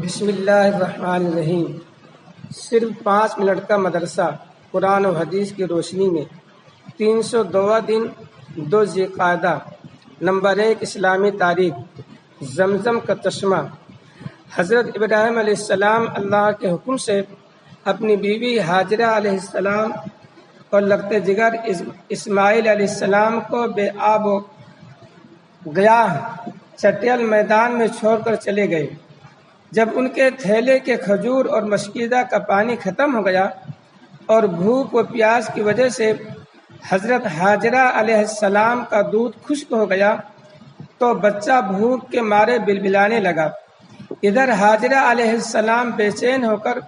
بسم اللہ الرحمن الرحیم۔ صرف 5 منٹ کا مدرسہ قرآن و حدیث کی روشنی میں 302 دن 2 ذوالقعدہ۔ نمبر 1 اسلامی تاریخ۔ زمزم کا چشمہ۔ حضرت ابراہیم علیہ السلام اللہ کے حکم سے اپنی بیوی ہاجرہ علیہ السلام اور لگتے جگر اسماعیل علیہ السلام کو بے آب و گیاہ چٹیل میدان میں چھوڑ کر چلے گئے۔ جب ان کے تھیلے کے کھجور اور مشکیزہ کا پانی ختم ہو گیا اور بھوک و پیاس کی وجہ سے حضرت ہاجرہ علیہ السلام کا دودھ خشک ہو گیا تو بچہ بھوک کے مارے بلبلانے لگا۔ ادھر ہاجرہ علیہ السلام بے چین ہو کر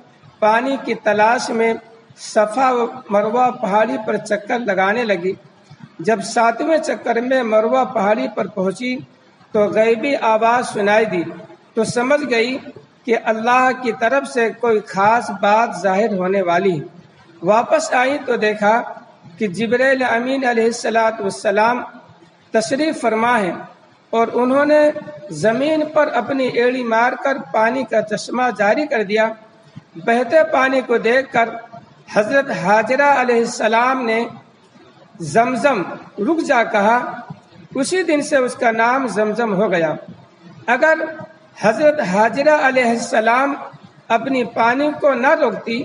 پانی کی تلاش میں صفا و مروہ پہاڑی پر چکر لگانے لگی۔ جب 7ویں چکر میں مروہ پہاڑی پر پہنچی تو غیبی آواز سنائی دی تو سمجھ گئی کہ اللہ کی طرف سے کوئی خاص بات ظاہر ہونے والی ہے۔ واپس آئی تو دیکھا کہ جبرائیل امین علیہ السلام تشریف فرما ہے اور انہوں نے زمین پر اپنی ایڑی مار کر پانی کا چشمہ جاری کر دیا۔ بہتے پانی کو دیکھ کر حضرت ہاجرہ علیہ السلام نے زمزم رک جا کہا۔ اسی دن سے اس کا نام زمزم ہو گیا۔ اگر حضرت ہاجرہ علیہ السلام اپنی پانی کو نہ روکتی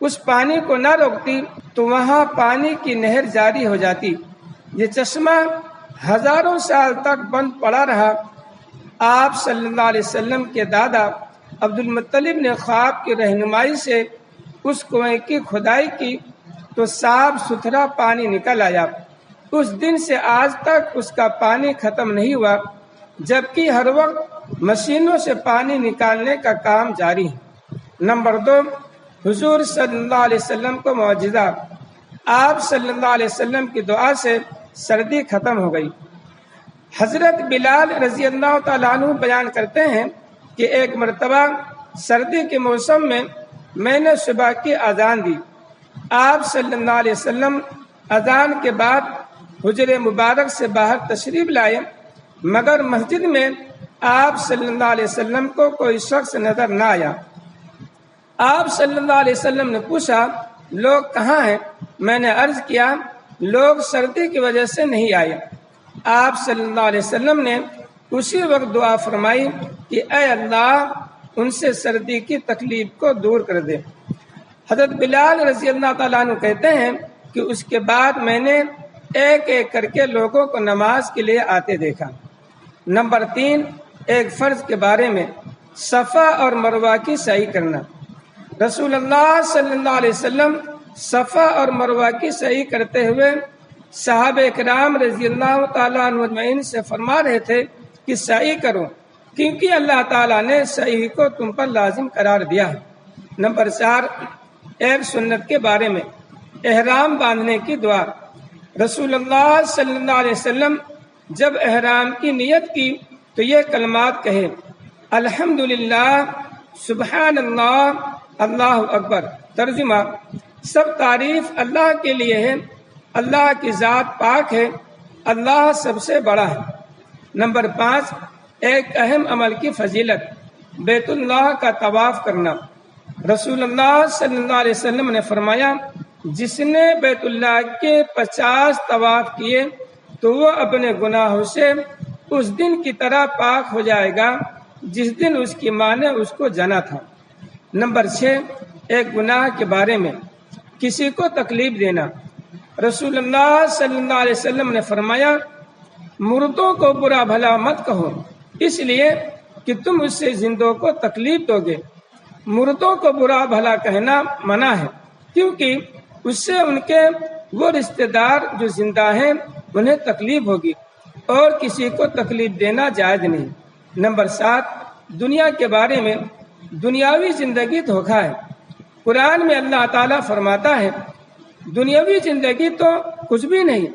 اس پانی کو نہ روکتی تو وہاں پانی کی نہر جاری ہو جاتی۔ یہ چشمہ ہزاروں سال تک بند پڑا رہا۔ آپ صلی اللہ علیہ وسلم کے دادا عبد المطلب نے خواب کی رہنمائی سے اس کنویں کی کھدائی کی تو صاف ستھرا پانی نکل آیا۔ اس دن سے آج تک اس کا پانی ختم نہیں ہوا، جبکہ ہر وقت مشینوں سے پانی نکالنے کا کام جاری ہے۔ نمبر 2 حضور صلی اللہ علیہ وسلم کو معجزہ۔ آپ صلی اللہ علیہ وسلم کی دعا سے سردی ختم ہو گئی۔ حضرت بلال رضی اللہ تعالیٰ عنہ بیان کرتے ہیں کہ ایک مرتبہ سردی کے موسم میں نے صبح کی اذان دی۔ آپ صلی اللہ علیہ وسلم اذان کے بعد حجرے مبارک سے باہر تشریف لائے، مگر مسجد میں آپ صلی اللہ علیہ وسلم کو کوئی شخص نظر نہ آیا۔ آپ صلی اللہ علیہ وسلم نے پوچھا لوگ کہاں ہیں؟ میں نے عرض کیا لوگ سردی کی وجہ سے نہیں آئے۔ آپ صلی اللہ علیہ وسلم نے اسی وقت دعا فرمائی کہ اے اللہ ان سے سردی کی تکلیف کو دور کر دے۔ حضرت بلال رضی اللہ تعالیٰ عنہ کہتے ہیں کہ اس کے بعد میں نے ایک ایک کر کے لوگوں کو نماز کے لیے آتے دیکھا۔ نمبر 3 ایک فرض کے بارے میں صفا اور مروہ کی سعی کرنا۔ رسول اللہ صلی اللہ علیہ وسلم صفا اور مروہ کی سعی کرتے ہوئے صحابہ کرام رضی اللہ تعالیٰ عنہ اجمعین سے فرما رہے تھے کہ سعی کرو، کیونکہ اللہ تعالیٰ نے سعی کو تم پر لازم قرار دیا ہے۔ نمبر 4 ایک سنت کے بارے میں احرام باندھنے کی دعا۔ رسول اللہ صلی اللہ علیہ وسلم جب احرام کی نیت کی تو یہ کلمات کہے: الحمدللہ، سبحان اللہ، اللہ اکبر۔ ترجمہ: سب تعریف اللہ کے لیے ہے، اللہ کی ذات پاک ہے، اللہ سب سے بڑا ہے۔ نمبر 5 ایک اہم عمل کی فضیلت، بیت اللہ کا طواف کرنا۔ رسول اللہ صلی اللہ علیہ وسلم نے فرمایا جس نے بیت اللہ کے 50 طواف کیے تو وہ اپنے گناہوں سے اس دن کی طرح پاک ہو جائے گا جس دن اس کی ماں نے اس کو جنا تھا۔ نمبر 6 ایک گناہ کے بارے میں کسی کو تکلیف دینا۔ رسول اللہ صلی اللہ علیہ وسلم نے فرمایا مردوں کو برا بھلا مت کہو، اس لیے کہ تم اس سے زندوں کو تکلیف دو گے۔ مردوں کو برا بھلا کہنا منع ہے، کیونکہ اس سے ان کے وہ رشتہ دار جو زندہ ہیں انہیں تکلیف ہوگی، اور کسی کو تکلیف دینا جائز نہیں۔ نمبر 7 دنیا کے بارے میں دنیاوی زندگی دھوکہ ہے۔ قرآن میں اللہ تعالیٰ فرماتا ہے دنیاوی زندگی تو کچھ بھی نہیں،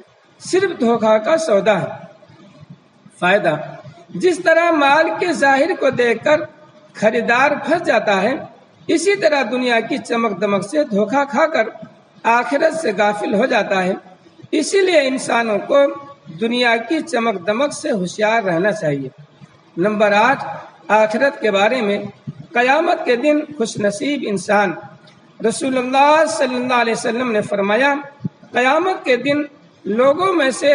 صرف دھوکہ کا سودا ہے۔ فائدہ: جس طرح مال کے ظاہر کو دیکھ کر خریدار پھنس جاتا ہے، اسی طرح دنیا کی چمک دمک سے دھوکہ کھا کر آخرت سے غافل ہو جاتا ہے۔ اسی لیے انسانوں کو دنیا کی چمک دمک سے ہوشیار رہنا چاہیے۔ نمبر 8 آخرت کے بارے میں قیامت کے دن خوش نصیب انسان، رسول اللہ صلی اللہ علیہ وسلم نے فرمایا قیامت کے دن لوگوں میں سے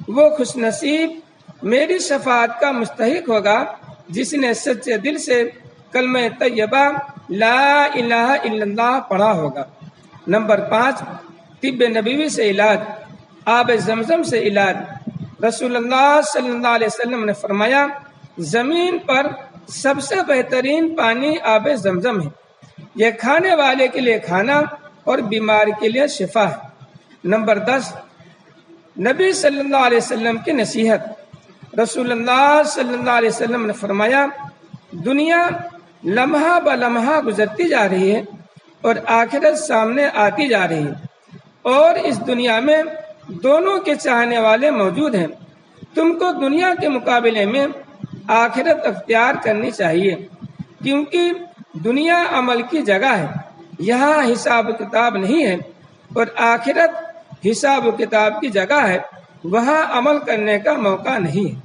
وہ خوش نصیب میری شفاعت کا مستحق ہوگا جس نے سچے دل سے کلمہ طیبہ لا الہ الا اللہ پڑھا ہوگا۔ نمبر 5، طب نبوی سے علاج، آب زمزم سے علاج۔ رسول اللہ صلی اللہ علیہ وسلم نے فرمایا زمین پر سب سے بہترین پانی آب زمزم ہے، یہ کھانے والے کے لیے کھانا اور بیمار کے لیے شفا ہے۔ نمبر 10، نبی صلی اللہ علیہ وسلم کی نصیحت، رسول اللہ صلی اللہ علیہ وسلم نے فرمایا دنیا لمحہ بلمحہ گزرتی جا رہی ہے اور آخرت سامنے آتی جا رہی ہے، اور اس دنیا میں دونوں کے چاہنے والے موجود ہیں۔ تم کو دنیا کے مقابلے میں آخرت اختیار کرنی چاہیے، کیونکہ دنیا عمل کی جگہ ہے، یہاں حساب کتاب نہیں ہے، اور آخرت حساب کتاب کی جگہ ہے، وہاں عمل کرنے کا موقع نہیں ہے۔